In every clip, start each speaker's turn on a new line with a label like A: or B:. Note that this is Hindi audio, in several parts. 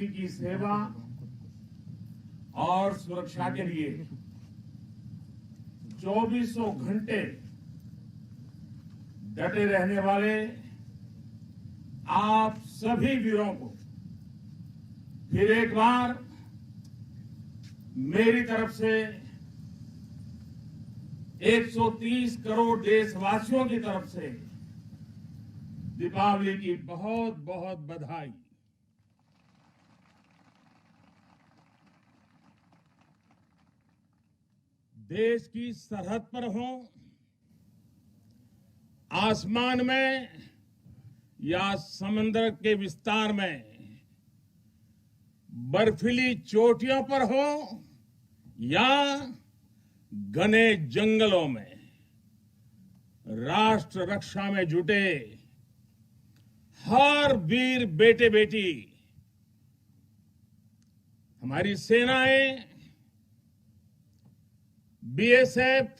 A: मातृशक्ति की सेवा और सुरक्षा के लिए चौबीसों घंटे डटे रहने वाले आप सभी वीरों को फिर एक बार मेरी तरफ से 130 करोड़ देशवासियों की तरफ से दीपावली की बहुत बहुत बधाई। देश की सरहद पर हो, आसमान में या समंदर के विस्तार में, बर्फीली चोटियों पर हो या घने जंगलों में, राष्ट्र रक्षा में जुटे हर वीर बेटे बेटी, हमारी सेनाएं, बीएसएफ,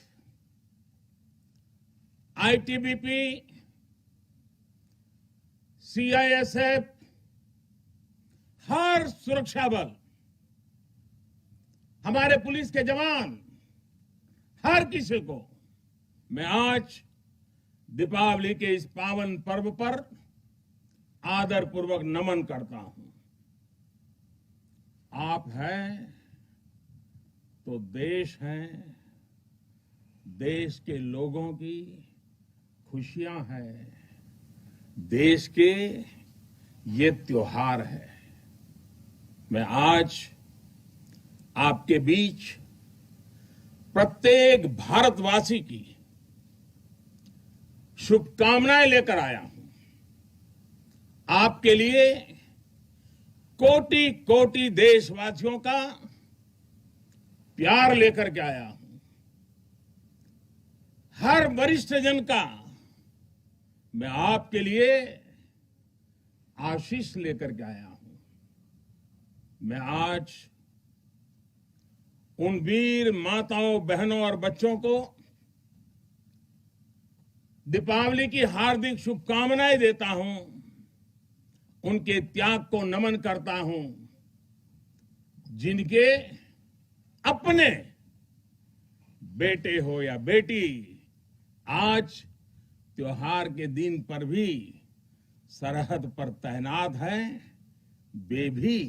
A: आईटीबीपी, सीआईएसएफ, हर सुरक्षा बल, हमारे पुलिस के जवान, हर किसी को मैं आज दीपावली के इस पावन पर्व पर आदर पूर्वक नमन करता हूं। आप हैं तो देश है, देश के लोगों की खुशियां हैं, देश के ये त्योहार है। मैं आज आपके बीच प्रत्येक भारतवासी की शुभकामनाएं लेकर आया हूं। आपके लिए कोटि कोटि देशवासियों का प्यार लेकर के आया हूं। हर वरिष्ठ जन का मैं आपके लिए आशीष लेकर के आया हूं। मैं आज उन वीर माताओं, बहनों और बच्चों को दीपावली की हार्दिक शुभकामनाएं देता हूं, उनके त्याग को नमन करता हूं, जिनके अपने बेटे हो या बेटी आज त्योहार के दिन पर भी सरहद पर तैनात हैं। वे भी,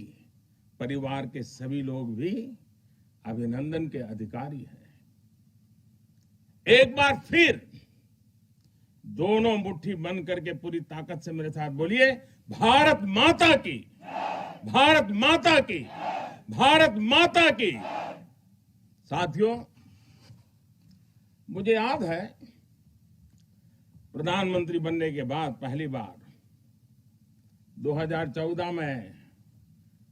A: परिवार के सभी लोग भी अभिनंदन के अधिकारी हैं। एक बार फिर दोनों मुट्ठी बंद करके पूरी ताकत से मेरे साथ बोलिए, भारत माता की, भारत माता की, भारत माता की। साथियों, मुझे याद है प्रधानमंत्री बनने के बाद पहली बार 2014 में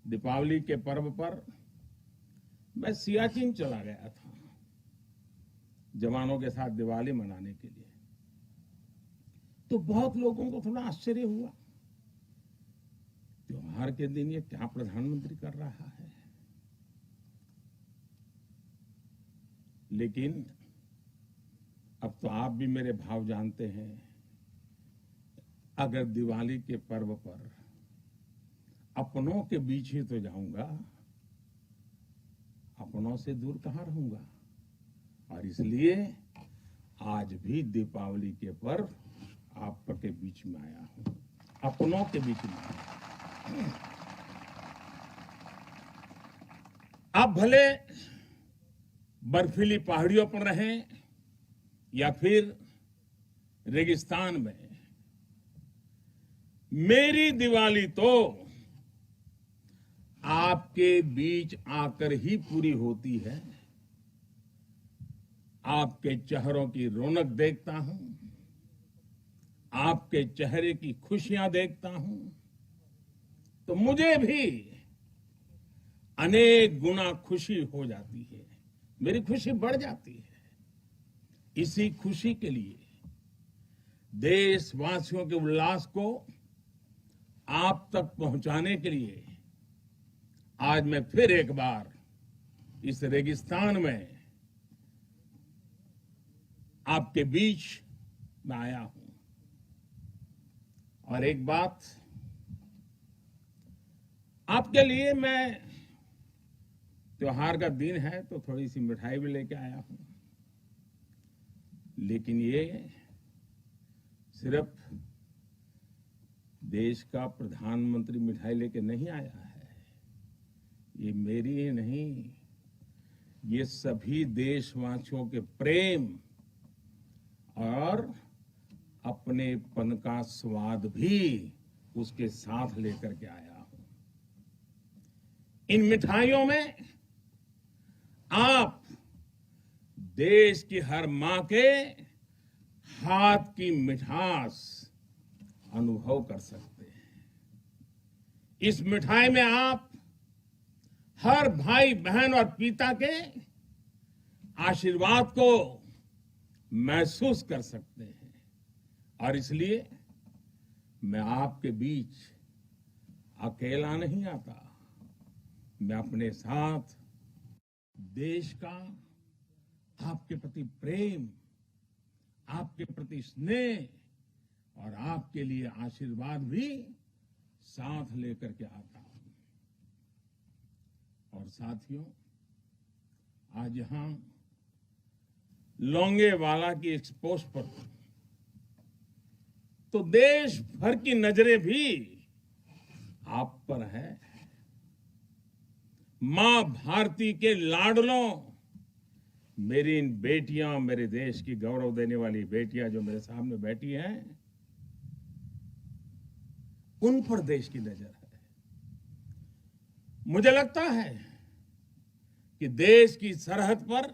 A: दीपावली के पर्व पर मैं सियाचिन चला गया था जवानों के साथ दिवाली मनाने के लिए। तो बहुत लोगों को थोड़ा आश्चर्य हुआ, त्योहार के दिन ये क्या प्रधानमंत्री कर रहा है। लेकिन अब तो आप भी मेरे भाव जानते हैं। अगर दिवाली के पर्व पर अपनों के बीच ही तो जाऊंगा, अपनों से दूर कहां रहूंगा। और इसलिए आज भी दीपावली के पर्व आपके बीच में आया हूं, अपनों के बीच में आया हूं। आप भले बर्फीली पहाड़ियों पर रहें या फिर रेगिस्तान में, मेरी दिवाली तो आपके बीच आकर ही पूरी होती है। आपके चेहरों की रौनक देखता हूं, आपके चेहरे की खुशियां देखता हूं, तो मुझे भी अनेक गुना खुशी हो जाती है, मेरी खुशी बढ़ जाती है। इसी खुशी के लिए, देशवासियों के उल्लास को आप तक पहुंचाने के लिए आज मैं फिर एक बार इस रेगिस्तान में आपके बीच में आया हूं। और एक बात आपके लिए मैं त्योहार का दिन है तो थोड़ी सी मिठाई भी लेके आया हूं, लेकिन ये सिर्फ देश का प्रधानमंत्री मिठाई लेके नहीं आया है। ये मेरी ही नहीं, ये सभी देशवासियों के प्रेम और अपनेपन का स्वाद भी उसके साथ लेकर के आया हूं। इन मिठाइयों में आप देश की हर मां के हाथ की मिठास अनुभव कर सकते हैं। इस मिठाई में आप हर भाई बहन और पिता के आशीर्वाद को महसूस कर सकते हैं, और इसलिए मैं आपके बीच अकेला नहीं आता। मैं अपने साथ देश का आपके प्रति प्रेम, आपके प्रति स्नेह और आपके लिए आशीर्वाद भी साथ लेकर के आता हूं। और साथियों, आज यहां लोंगेवाला की एक्सपोज पर तो देश भर की नजरें भी आप पर है। मां भारती के लाडलों, मेरी इन बेटियां, मेरे देश की गौरव देने वाली बेटियां जो मेरे सामने बैठी हैं, उन पर देश की नजर है। मुझे लगता है कि देश की सरहद पर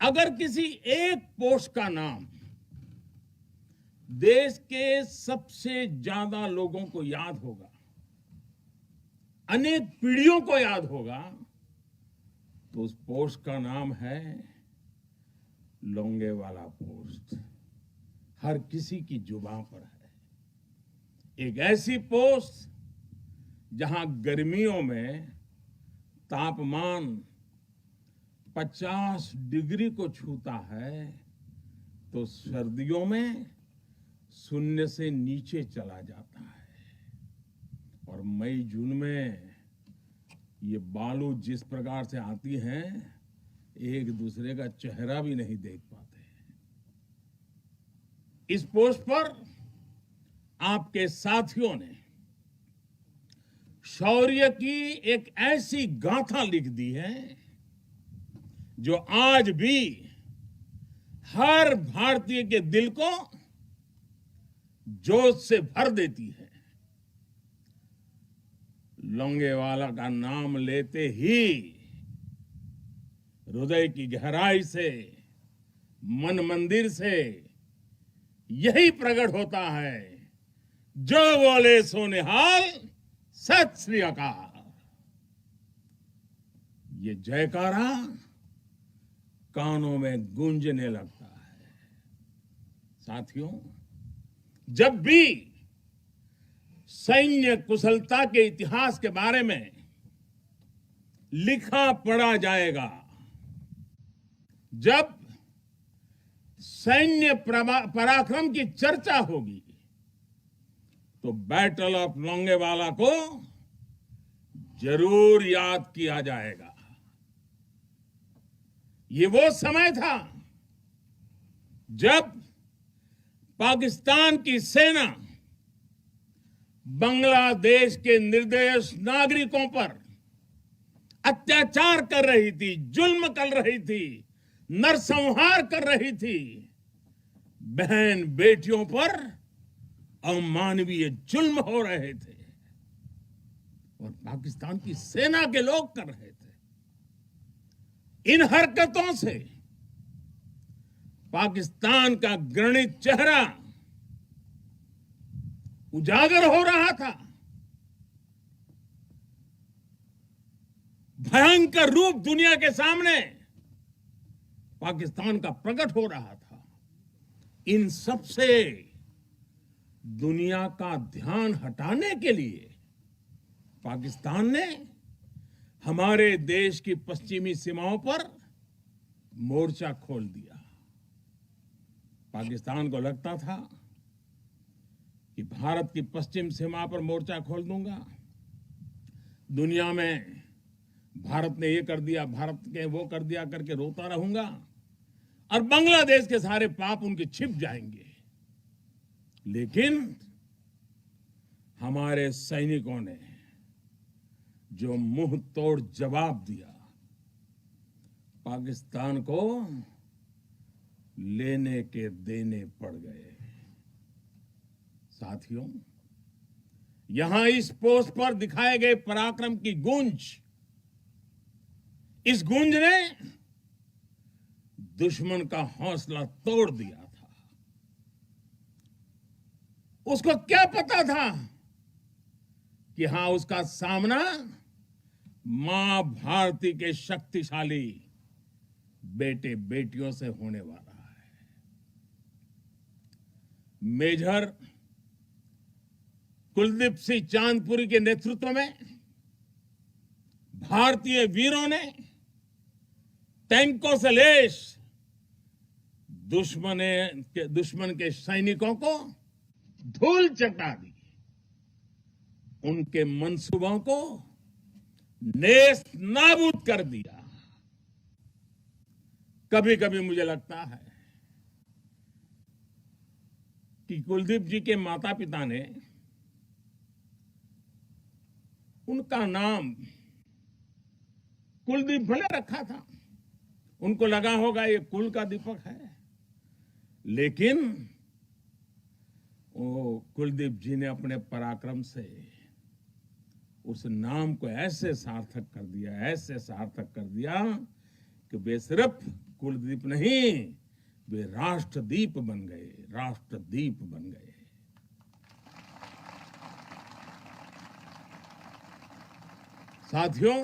A: अगर किसी एक पोस्ट का नाम देश के सबसे ज्यादा लोगों को याद होगा, अनेक पीढ़ियों को याद होगा, तो उस पोस्ट का नाम है लोंगेवाला पोस्ट। हर किसी की जुबान पर है। एक ऐसी पोस्ट जहां गर्मियों में तापमान 50 डिग्री को छूता है, तो सर्दियों में शून्य से नीचे चला जाता है। और मई जून में ये बालू जिस प्रकार से आती हैं, एक दूसरे का चेहरा भी नहीं देख पाते। इस पोस्ट पर आपके साथियों ने शौर्य की एक ऐसी गाथा लिख दी है जो आज भी हर भारतीय के दिल को जोश से भर देती है। लोंगेवाला का नाम लेते ही हृदय की गहराई से, मन मंदिर से यही प्रकट होता है, जो बोले सो निहाल, सत श्री अकाल। ये जयकारा कानों में गूंजने लगता है। साथियों, जब भी सैन्य कुशलता के इतिहास के बारे में लिखा पढ़ा जाएगा, जब सैन्य पराक्रम की चर्चा होगी, तो बैटल ऑफ लोंगेवाला को जरूर याद किया जाएगा। ये वो समय था जब पाकिस्तान की सेना बांग्लादेश के निर्दोष नागरिकों पर अत्याचार कर रही थी, जुल्म कर रही थी, नरसंहार कर रही थी। बहन बेटियों पर अमानवीय जुल्म हो रहे थे और पाकिस्तान की सेना के लोग कर रहे थे। इन हरकतों से पाकिस्तान का घृणित चेहरा उजागर हो रहा था, भयंकर रूप दुनिया के सामने पाकिस्तान का प्रकट हो रहा था। इन सब से दुनिया का ध्यान हटाने के लिए पाकिस्तान ने हमारे देश की पश्चिमी सीमाओं पर मोर्चा खोल दिया। पाकिस्तान को लगता था कि भारत की पश्चिम सीमा पर मोर्चा खोल दूंगा, दुनिया में भारत ने ये कर दिया, भारत ने वो कर दिया करके रोता रहूंगा, और बांग्लादेश के सारे पाप उनके छिप जाएंगे। लेकिन हमारे सैनिकों ने जो मुंह तोड़ जवाब दिया, पाकिस्तान को लेने के देने पड़ गए। साथियों, यहां इस पोस्ट पर दिखाए गए पराक्रम की गूंज, इस गूंज ने दुश्मन का हौसला तोड़ दिया था। उसको क्या पता था कि हां, उसका सामना मां भारती के शक्तिशाली बेटे बेटियों से होने वाला है। मेजर कुलदीप सिंह चांदपुरी के नेतृत्व में भारतीय वीरों ने टैंकों से लैस दुश्मन के सैनिकों को धूल चटा दी, उनके मंसूबों को नेस्त नाबूद कर दिया। कभी कभी मुझे लगता है कि कुलदीप जी के माता पिता ने उनका नाम कुलदीप भले रखा था, उनको लगा होगा ये कुल का दीपक है, लेकिन वो कुलदीप जी ने अपने पराक्रम से उस नाम को ऐसे सार्थक कर दिया, ऐसे सार्थक कर दिया कि वे सिर्फ कुलदीप नहीं, वे राष्ट्रदीप बन गए, राष्ट्रदीप बन गए। साथियों,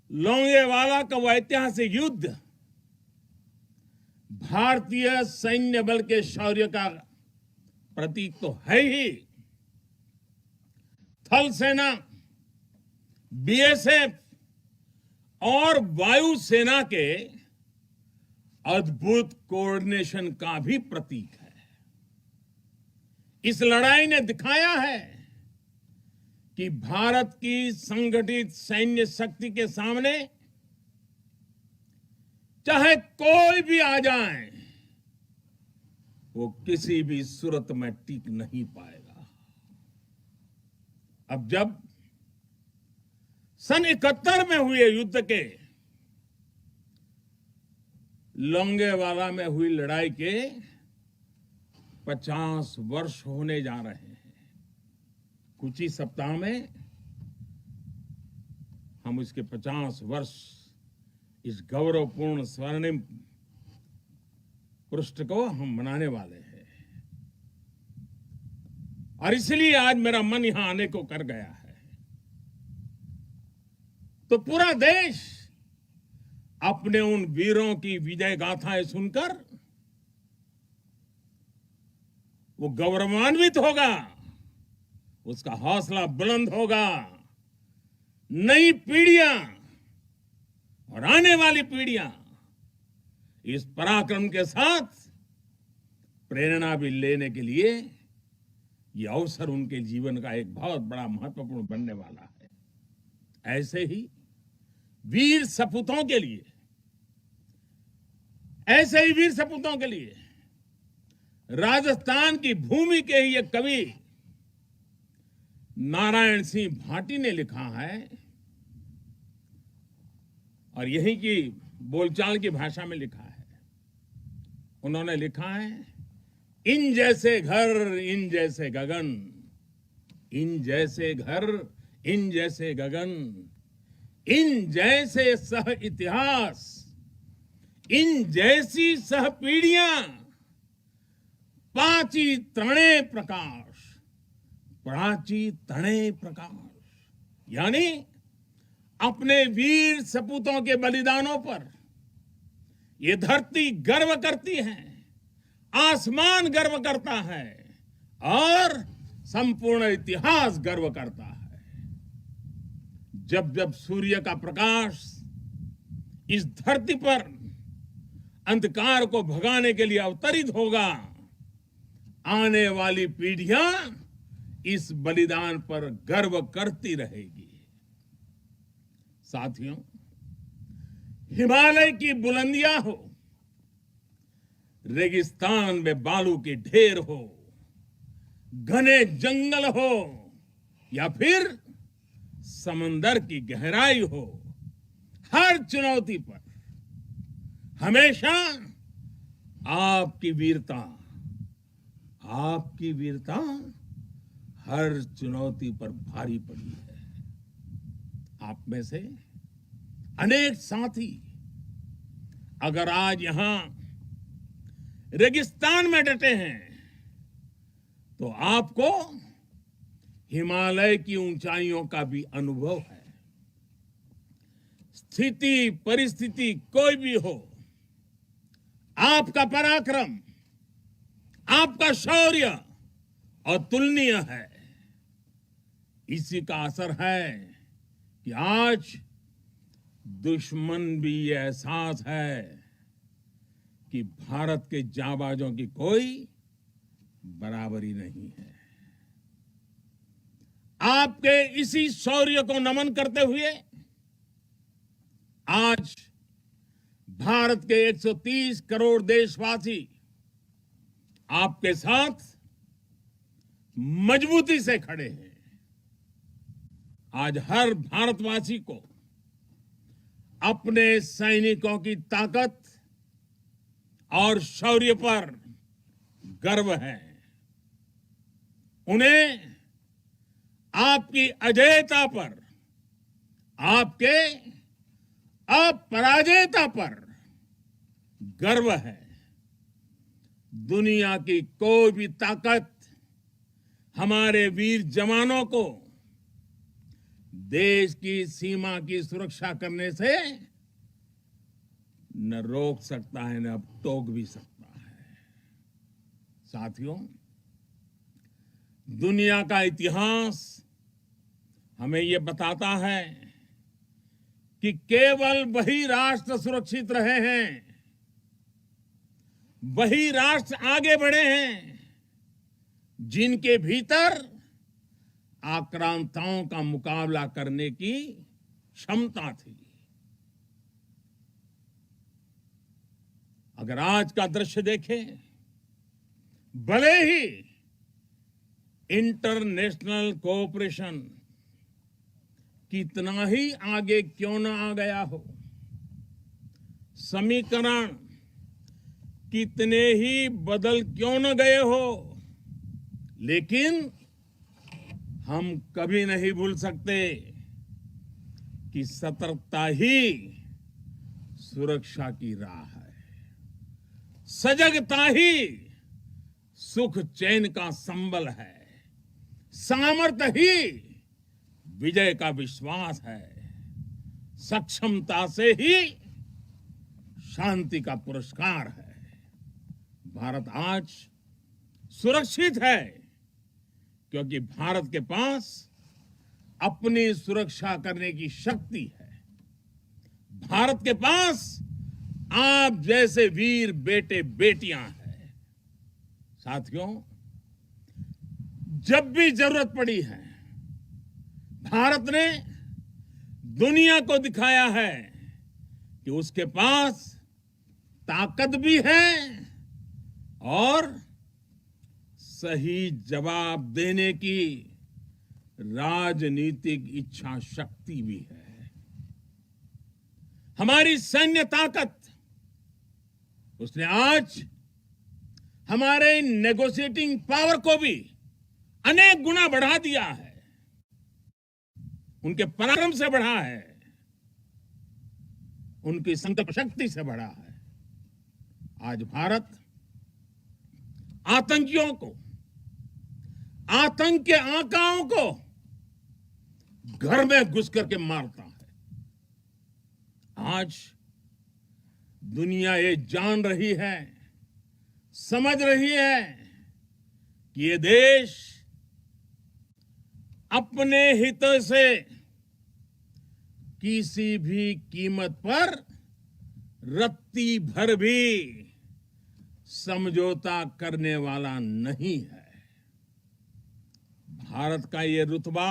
A: लोंगेवाला का वो ऐतिहासिक युद्ध भारतीय सैन्य बल के शौर्य का प्रतीक तो है ही। थल सेना, बीएसएफ और वायुसेना के अद्भुत कोऑर्डिनेशन का भी प्रतीक है। इस लड़ाई ने दिखाया है कि भारत की संगठित सैन्य शक्ति के सामने चाहे कोई भी आ जाए, वो किसी भी सूरत में टिक नहीं पाएगा। अब जब सन 71 में हुए युद्ध के लोंगेवाला में हुई लड़ाई के 50 वर्ष होने जा रहे हैं। कुछ ही सप्ताह में हम इसके 50 वर्ष, इस गौरवपूर्ण स्वर्णिम पृष्ठ को हम मनाने वाले हैं। और इसलिए आज मेरा मन यहां आने को कर गया है। तो पूरा देश अपने उन वीरों की विजय गाथाएं सुनकर वो गौरवान्वित होगा, उसका हौसला बुलंद होगा। नई पीढ़ियां और आने वाली पीढ़ियां इस पराक्रम के साथ प्रेरणा भी लेने के लिए ये अवसर उनके जीवन का एक बहुत बड़ा महत्वपूर्ण बनने वाला है। ऐसे ही वीर सपूतों के लिए, ऐसे ही वीर सपूतों के लिए राजस्थान की भूमि के ही एक कवि नारायण सिंह भाटी ने लिखा है, और यही की बोलचाल की भाषा में लिखा है। उन्होंने लिखा है, इन जैसे घर, इन जैसे गगन, इन जैसे घर, इन जैसे गगन, इन जैसे सह इतिहास, इन जैसी सह पीढ़ियां, पाची तणे प्रकाश, प्राची तणे प्रकाश। यानी अपने वीर सपूतों के बलिदानों पर ये धरती गर्व करती है, आसमान गर्व करता है और संपूर्ण इतिहास गर्व करता है। जब जब सूर्य का प्रकाश इस धरती पर अंधकार को भगाने के लिए अवतरित होगा, आने वाली पीढ़ियां इस बलिदान पर गर्व करती रहेगी। साथियों, हिमालय की बुलंदियां हो, रेगिस्तान में बालू के ढेर हो, घने जंगल हो या फिर समंदर की गहराई हो, हर चुनौती पर हमेशा आपकी वीरता हर चुनौती पर भारी पड़ी है। आप में से अनेक साथी अगर आज यहां रेगिस्तान में डटे हैं तो आपको हिमालय की ऊंचाइयों का भी अनुभव है। स्थिति परिस्थिति कोई भी हो, आपका पराक्रम, आपका शौर्य अतुलनीय है। इसी का असर है कि आज दुश्मन भी ये एहसास है कि भारत के जांबाजों की कोई बराबरी नहीं है। आपके इसी शौर्य को नमन करते हुए आज भारत के 130 करोड़ देशवासी आपके साथ मजबूती से खड़े हैं। आज हर भारतवासी को अपने सैनिकों की ताकत और शौर्य पर गर्व है। उन्हें आपकी अजेयता पर, आपके अपराजेयता पर गर्व है। दुनिया की कोई भी ताकत हमारे वीर जवानों को देश की सीमा की सुरक्षा करने से न रोक सकता है, न टोक भी सकता है। साथियों, दुनिया का इतिहास हमें यह बताता है कि केवल वही राष्ट्र सुरक्षित रहे हैं, वही राष्ट्र आगे बढ़े हैं जिनके भीतर आक्रांताओं का मुकाबला करने की क्षमता थी। अगर आज का दृश्य देखें, भले ही इंटरनेशनल कोऑपरेशन कितना ही आगे क्यों न आ गया हो, समीकरण कितने ही बदल क्यों न गए हो, लेकिन हम कभी नहीं भूल सकते कि सतर्कता ही सुरक्षा की राह है। सजगता ही सुख चैन का संबल है। सामर्थ्य ही विजय का विश्वास है। सक्षमता से ही शांति का पुरस्कार है। भारत आज सुरक्षित है क्योंकि भारत के पास अपनी सुरक्षा करने की शक्ति है। भारत के पास आप जैसे वीर बेटे बेटियां हैं। साथियों, जब भी जरूरत पड़ी है, भारत ने दुनिया को दिखाया है कि उसके पास ताकत भी है और सही जवाब देने की राजनीतिक इच्छा शक्ति भी है। हमारी सैन्य ताकत, उसने आज हमारे नेगोशिएटिंग पावर को भी अनेक गुना बढ़ा दिया है। उनके पराक्रम से बढ़ा है, उनकी संकल्प शक्ति से बढ़ा है। आज भारत आतंकियों को, आतंक के आकाओं को घर में घुस करके मारता है। आज दुनिया ये जान रही है, समझ रही है कि ये देश अपने हितों से किसी भी कीमत पर रत्ती भर भी समझौता करने वाला नहीं है। भारत का ये रुतबा,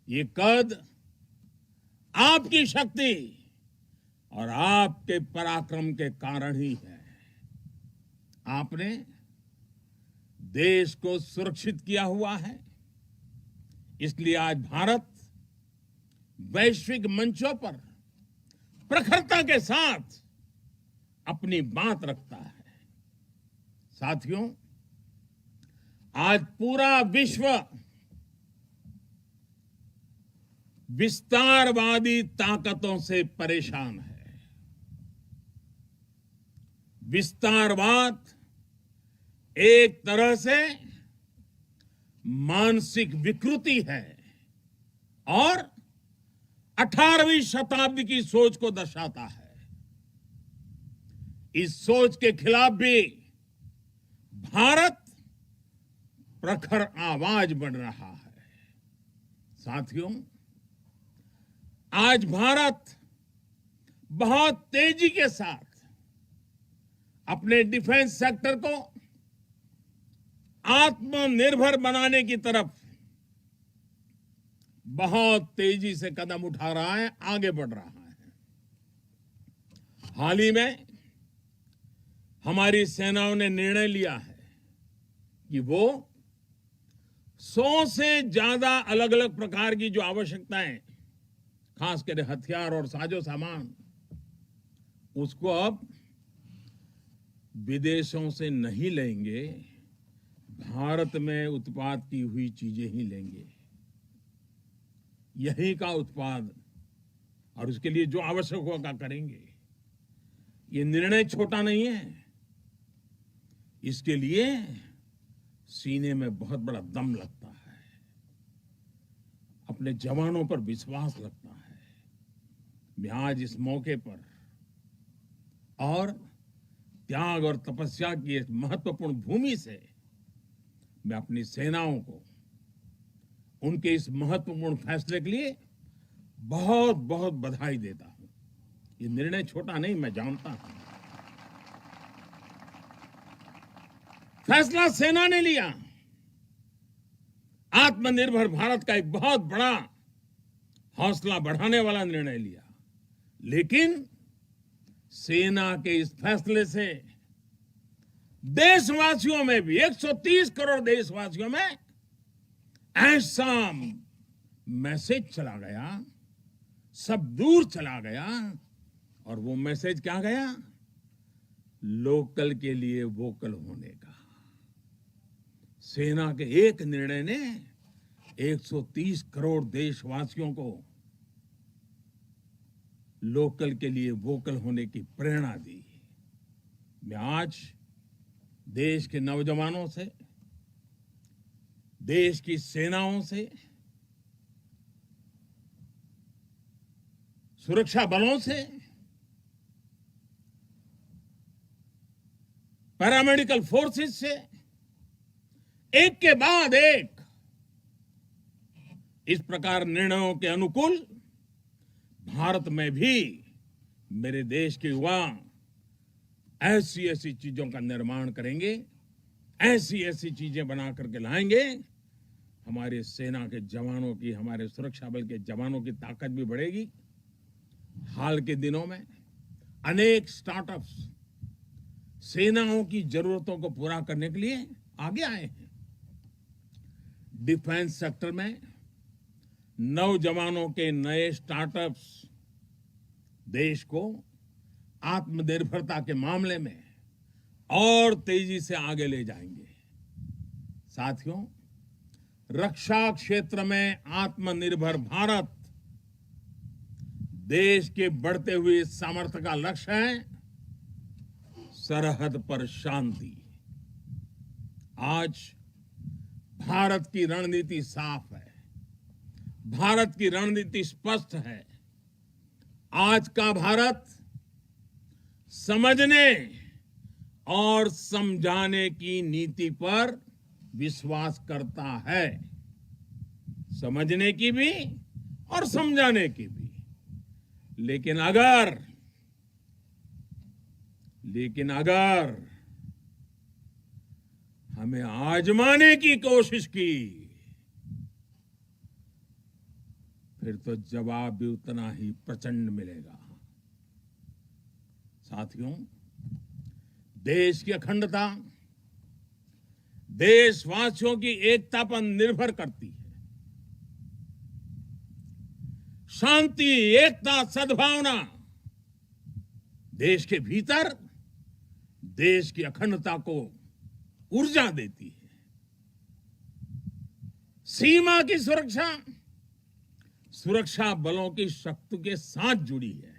A: ये कद आपकी शक्ति और आपके पराक्रम के कारण ही है। आपने देश को सुरक्षित किया हुआ है, इसलिए आज भारत वैश्विक मंचों पर प्रखरता के साथ अपनी बात रखता है। साथियों, आज पूरा विश्व विस्तारवादी ताकतों से परेशान है। विस्तारवाद एक तरह से मानसिक विकृति है और 18वीं शताब्दी की सोच को दर्शाता है। इस सोच के खिलाफ भी भारत प्रखर आवाज बन रहा है। साथियों, आज भारत बहुत तेजी के साथ अपने डिफेंस सेक्टर को आत्मनिर्भर बनाने की तरफ बहुत तेजी से कदम उठा रहा है, आगे बढ़ रहा है। हाल ही में हमारी सेनाओं ने निर्णय लिया है कि वो 100 से ज्यादा अलग अलग प्रकार की जो आवश्यकताएं, खासकर हथियार और साजो सामान, उसको अब विदेशों से नहीं लेंगे, भारत में उत्पाद की हुई चीजें ही लेंगे। यही का उत्पाद और उसके लिए जो आवश्यक होगा करेंगे। ये निर्णय छोटा नहीं है, इसके लिए सीने में बहुत बड़ा दम लगता है, अपने जवानों पर विश्वास लगता है। मैं आज इस मौके पर और त्याग और तपस्या की इस महत्वपूर्ण भूमि से मैं अपनी सेनाओं को उनके इस महत्वपूर्ण फैसले के लिए बहुत बहुत बधाई देता हूं। ये निर्णय छोटा नहीं, मैं जानता हूं। फैसला सेना ने लिया, आत्मनिर्भर भारत का एक बहुत बड़ा हौसला बढ़ाने वाला निर्णय लिया, लेकिन सेना के इस फैसले से देशवासियों में भी, 130 करोड़ देशवासियों में ऐसा मैसेज चला गया, सब दूर चला गया। और वो मैसेज क्या गया? लोकल के लिए वोकल होने का। सेना के एक निर्णय ने 130 करोड़ देशवासियों को लोकल के लिए वोकल होने की प्रेरणा दी। मैं आज देश के नौजवानों से, देश की सेनाओं से, सुरक्षा बलों से, पैरामेडिकल फोर्सेस से एक के बाद एक इस प्रकार निर्णयों के अनुकूल भारत में भी मेरे देश के युवा ऐसी ऐसी चीजों का निर्माण करेंगे, ऐसी ऐसी चीजें बना करके लाएंगे। हमारे सेना के जवानों की, हमारे सुरक्षा बल के जवानों की ताकत भी बढ़ेगी। हाल के दिनों में अनेक स्टार्टअप्स सेनाओं की जरूरतों को पूरा करने के लिए आगे आए हैं। डिफेंस सेक्टर में नौजवानों के नए स्टार्टअप्स देश को आत्मनिर्भरता के मामले में और तेजी से आगे ले जाएंगे। साथियों, रक्षा क्षेत्र में आत्मनिर्भर भारत देश के बढ़ते हुए सामर्थ्य का लक्ष्य है। सरहद पर शांति। आज भारत की रणनीति साफ है, भारत की रणनीति स्पष्ट है। आज का भारत समझने और समझाने की नीति पर विश्वास करता है, समझने की भी और समझाने की भी। लेकिन अगर लेकिन अगर हमें आजमाने की कोशिश की फिर तो जवाब भी उतना ही प्रचंड मिलेगा। साथियों, देश की अखंडता देशवासियों की एकता पर निर्भर करती है। शांति, एकता, सद्भावना देश के भीतर देश की अखंडता को ऊर्जा देती है। सीमा की सुरक्षा सुरक्षा बलों की शक्ति के साथ जुड़ी है।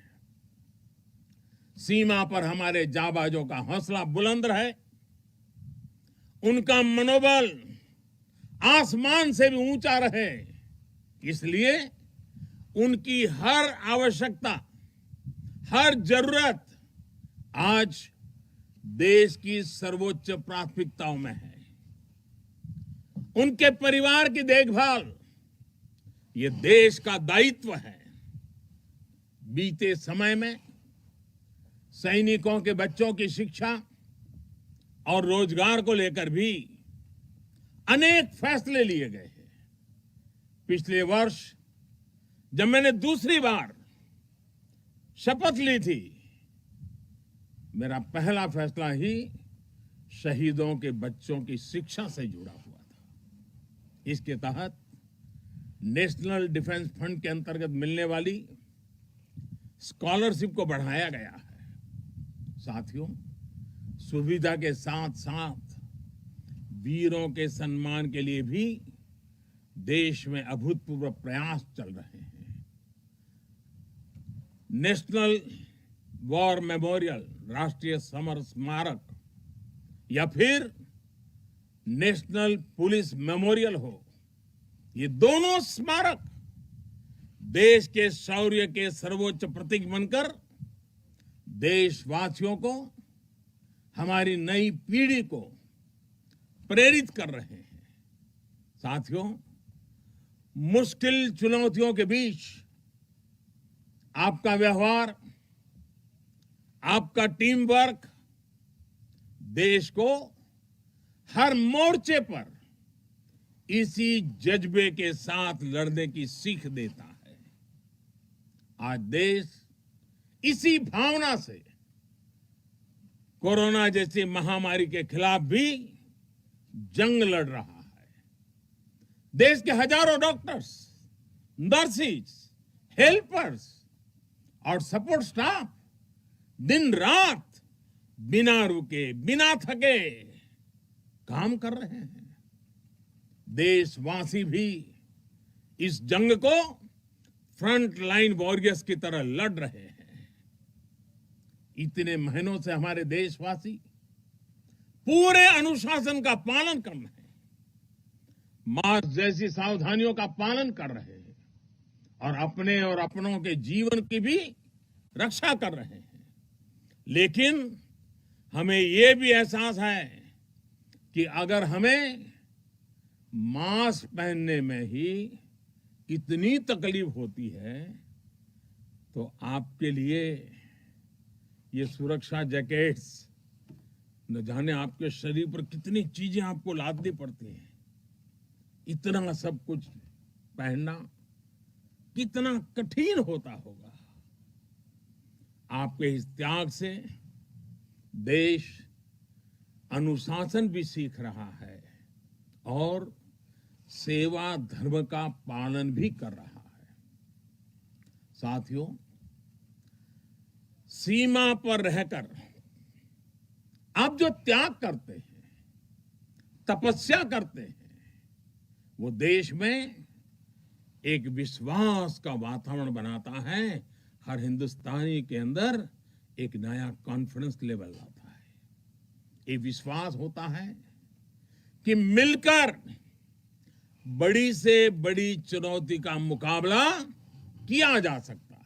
A: सीमा पर हमारे जाबाजों का हौसला बुलंद रहे, उनका मनोबल आसमान से भी ऊंचा रहे, इसलिए उनकी हर आवश्यकता, हर जरूरत आज देश की सर्वोच्च प्राथमिकताओं में है। उनके परिवार की देखभाल ये देश का दायित्व है। बीते समय में सैनिकों के बच्चों की शिक्षा और रोजगार को लेकर भी अनेक फैसले लिए गए हैं। पिछले वर्ष जब मैंने दूसरी बार शपथ ली थी, मेरा पहला फैसला ही शहीदों के बच्चों की शिक्षा से जुड़ा हुआ था। इसके तहत नेशनल डिफेंस फंड के अंतर्गत मिलने वाली स्कॉलरशिप को बढ़ाया गया है। साथियों, सुविधा के साथ साथ वीरों के सम्मान के लिए भी देश में अभूतपूर्व प्रयास चल रहे हैं। नेशनल वॉर मेमोरियल, राष्ट्रीय समर स्मारक, या फिर नेशनल पुलिस मेमोरियल हो, ये दोनों स्मारक देश के शौर्य के सर्वोच्च प्रतीक बनकर देशवासियों को, हमारी नई पीढ़ी को प्रेरित कर रहे हैं। साथियों, मुश्किल चुनौतियों के बीच आपका व्यवहार, आपका टीम वर्क देश को हर मोर्चे पर इसी जज्बे के साथ लड़ने की सीख देता है। आज देश इसी भावना से कोरोना जैसी महामारी के खिलाफ भी जंग लड़ रहा है। देश के हजारों डॉक्टर्स, नर्सिस, हेल्पर्स और सपोर्ट स्टाफ दिन रात बिना रुके, बिना थके काम कर रहे हैं। देशवासी भी इस जंग को फ्रंट लाइन वॉरियर्स की तरह लड़ रहे हैं। इतने महीनों से हमारे देशवासी पूरे अनुशासन का पालन कर रहे हैं, मास्क जैसी सावधानियों का पालन कर रहे हैं और अपने और अपनों के जीवन की भी रक्षा कर रहे हैं। लेकिन हमें यह भी एहसास है कि अगर हमें मास्क पहनने में ही इतनी तकलीफ होती है, तो आपके लिए ये सुरक्षा जैकेट्स न जाने आपके शरीर पर कितनी चीजें आपको लादनी पड़ती हैं। इतना सब कुछ पहनना कितना कठिन होता होगा। आपके इस त्याग से देश अनुशासन भी सीख रहा है और सेवा धर्म का पालन भी कर रहा है। साथियों, सीमा पर रहकर आप जो त्याग करते हैं, तपस्या करते हैं, वो देश में एक विश्वास का वातावरण बनाता है। हर हिंदुस्तानी के अंदर एक नया कॉन्फिडेंस लेवल आता है। ये विश्वास होता है कि मिलकर बड़ी से बड़ी चुनौती का मुकाबला किया जा सकता है।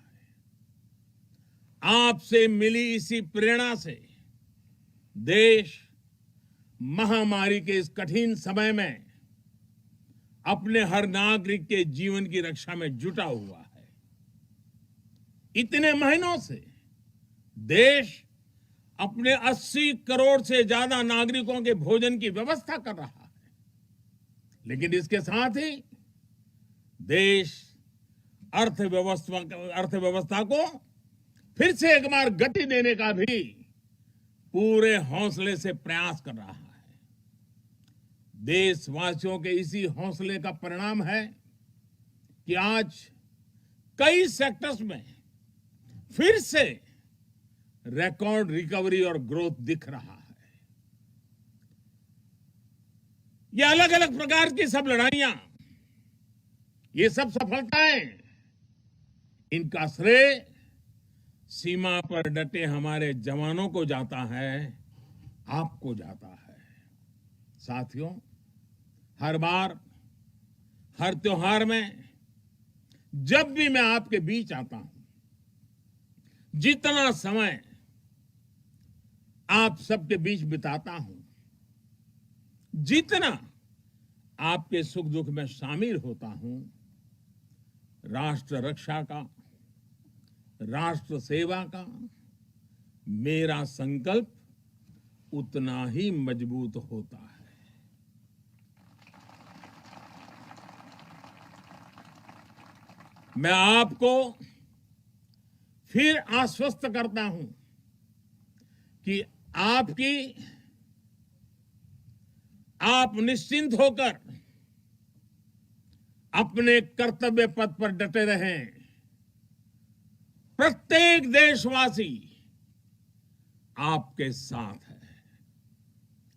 A: आपसे मिली इसी प्रेरणा से देश महामारी के इस कठिन समय में अपने हर नागरिक के जीवन की रक्षा में जुटा हुआ है। इतने महीनों से देश अपने 80 करोड़ से ज्यादा नागरिकों के भोजन की व्यवस्था कर रहा है। लेकिन इसके साथ ही देश अर्थव्यवस्था को फिर से एक बार गति देने का भी पूरे हौसले से प्रयास कर रहा है। देशवासियों के इसी हौसले का परिणाम है कि आज कई सेक्टर्स में फिर से रिकॉर्ड रिकवरी और ग्रोथ दिख रहा है। ये अलग अलग प्रकार की सब लड़ाइयां, ये सब सफलताएं, इनका श्रेय सीमा पर डटे हमारे जवानों को जाता है, आपको जाता है। साथियों, हर बार, हर त्योहार में जब भी मैं आपके बीच आता हूं, जितना समय आप सबके बीच बिताता हूं, जितना आपके सुख दुख में शामिल होता हूं, राष्ट्र रक्षा का, राष्ट्र सेवा का मेरा संकल्प उतना ही मजबूत होता है। मैं आपको फिर आश्वस्त करता हूं कि आप निश्चिंत होकर अपने कर्तव्य पथ पर डटे रहें। प्रत्येक देशवासी आपके साथ है।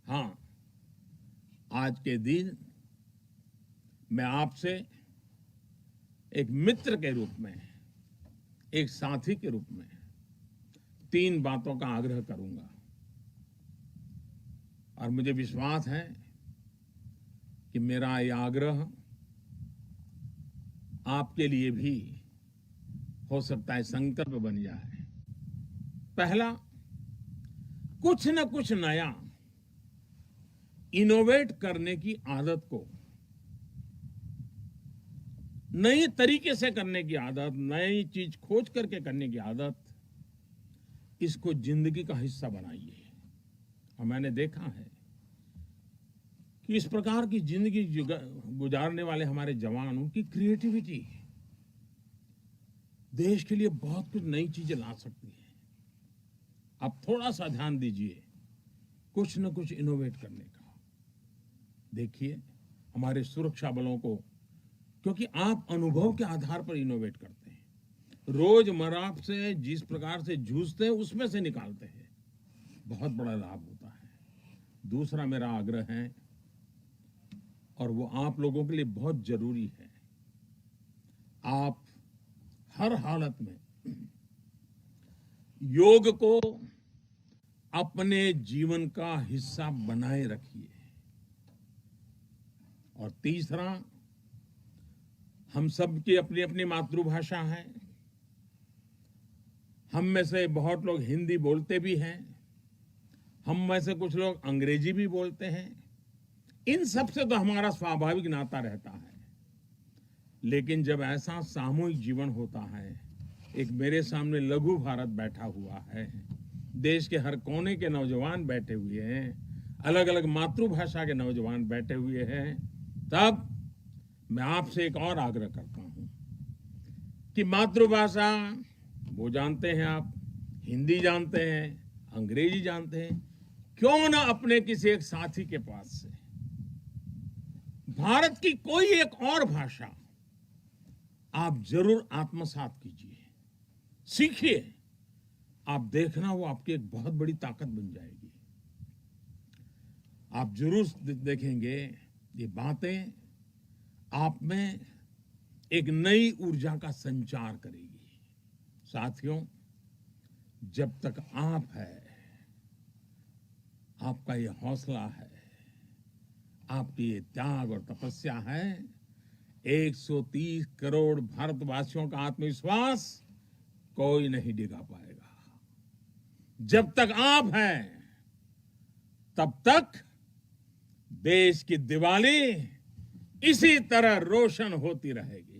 A: हां, आज के दिन मैं आपसे एक मित्र के रूप में, एक साथी के रूप में 3 बातों का आग्रह करूंगा। और मुझे विश्वास है कि मेरा यह आग्रह आपके लिए भी हो सकता है संकल्प बन जाए। पहला, कुछ न कुछ नया इनोवेट करने की आदत को, नई तरीके से करने की आदत, नई चीज खोज करके करने की आदत, इसको जिंदगी का हिस्सा बनाइए। और मैंने देखा है कि इस प्रकार की जिंदगी गुजारने वाले हमारे जवान, उनकी क्रिएटिविटी देश के लिए बहुत कुछ नई चीजें ला सकती है। आप थोड़ा सा ध्यान दीजिए कुछ न कुछ इनोवेट करने का। देखिए हमारे सुरक्षा बलों को, क्योंकि आप अनुभव के आधार पर इनोवेट करते हैं, रोजमर्रा से जिस प्रकार से जूझते हैं उसमें से निकालते हैं, बहुत बड़ा लाभ होता है। दूसरा मेरा आग्रह है, और वो आप लोगों के लिए बहुत जरूरी है, आप हर हालत में योग को अपने जीवन का हिस्सा बनाए रखिए। और तीसरा, हम सब की अपनी अपनी मातृभाषा है। हम में से बहुत लोग हिंदी बोलते भी हैं, हम में से कुछ लोग अंग्रेजी भी बोलते हैं। इन सब से तो हमारा स्वाभाविक नाता रहता है। लेकिन जब ऐसा सामूहिक जीवन होता है, एक मेरे सामने लघु भारत बैठा हुआ है, देश के हर कोने के नौजवान बैठे हुए हैं, अलग अलग मातृभाषा के नौजवान बैठे हुए हैं, तब मैं आपसे एक और आग्रह करता हूं कि मातृभाषा वो जानते हैं आप, हिंदी जानते हैं, अंग्रेजी जानते हैं, क्यों ना अपने किसी एक साथी के पास से भारत की कोई एक और भाषा आप जरूर आत्मसात कीजिए, सीखिए। आप देखना वो आपकी एक बहुत बड़ी ताकत बन जाएगी। आप जरूर देखेंगे ये बातें आप में एक नई ऊर्जा का संचार करेगी। साथियों, जब तक आप है, आपका ये हौसला है, आपकी ये त्याग और तपस्या है, 130 करोड़ भारतवासियों का आत्मविश्वास कोई नहीं डिगा पाएगा। जब तक आप हैं, तब तक देश की दिवाली इसी तरह रोशन होती रहेगी।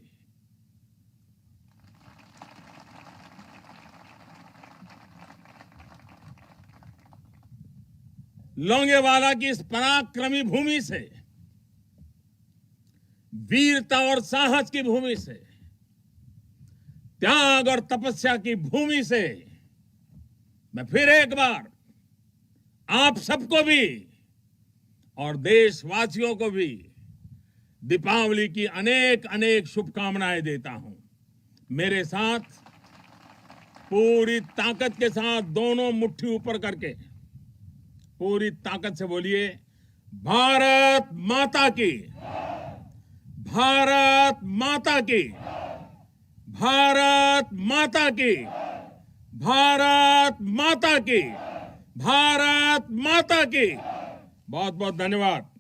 A: लोंगेवाला की इस पराक्रमी भूमि से, वीरता और साहस की भूमि से, त्याग और तपस्या की भूमि से मैं फिर एक बार आप सबको भी और देशवासियों को भी दीपावली की अनेक अनेक शुभकामनाएं देता हूं। मेरे साथ पूरी ताकत के साथ दोनों मुट्ठी ऊपर करके पूरी ताकत से बोलिए, भारत माता की, भारत माता की, भारत माता की, भारत माता की, भारत माता की। बहुत बहुत धन्यवाद।